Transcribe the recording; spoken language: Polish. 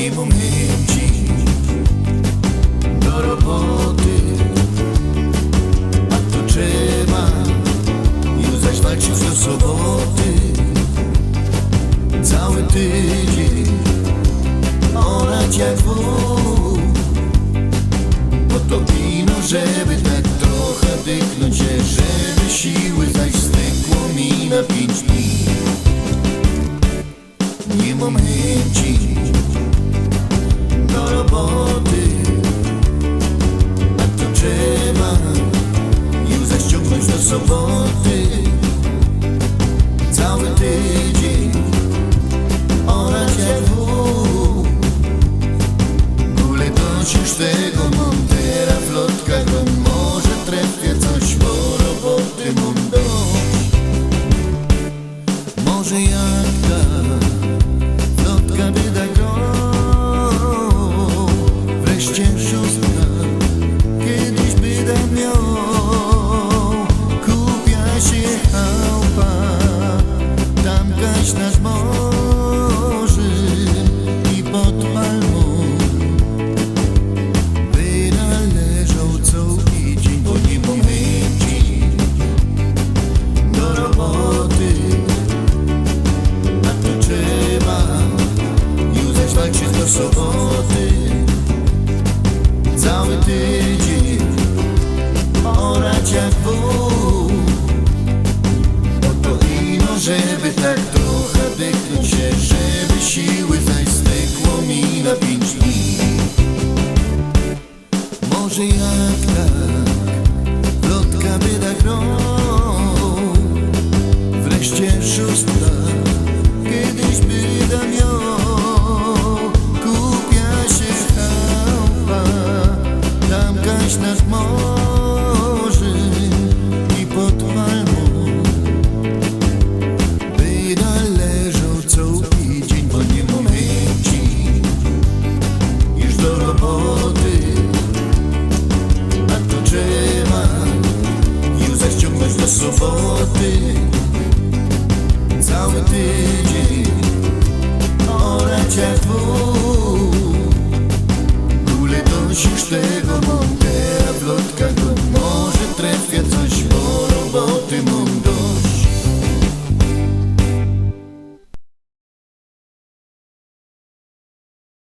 nie momenci do roboty, a to trzeba już zaś walczyć do soboty. Cały tydzień orać jak wół, po to wino, żeby tak trochę dyknąć się, żeby siły zaś stykło mi na 5 dni. Nie momenci do roboty, a to trzeba już zaś ciągnąć do soboty. Cały tydzień orać jak wół, bóle dość już tego montera w lotkach, on może trefia coś, bo roboty mam dość. Może jak ta lotka by da grą, wreszcie szóstka kiedyś by da miał. Kupia się chałupa, tamkaś nad morzem i pod palmą, by należał cały dzień, bo nie momenci do roboty, a to trzeba już zaś walczyć do soboty. Cały tydzień orać jak wół, po to ino, żeby tak trochę dyknąć się, żeby siły zaś stykło mi na 5 dni. Może jak tak lotka by da grą, wreszcie szóstka kiedyś by da miał. Kupia się chałupa, tamkaś nad morzem i pod palmą, by należał cały dzień, bo nie momenci już do roboty, a to trzeba już zaś ciągnąć do soboty. Cały tydzień orać jak wół, bóle dość już tego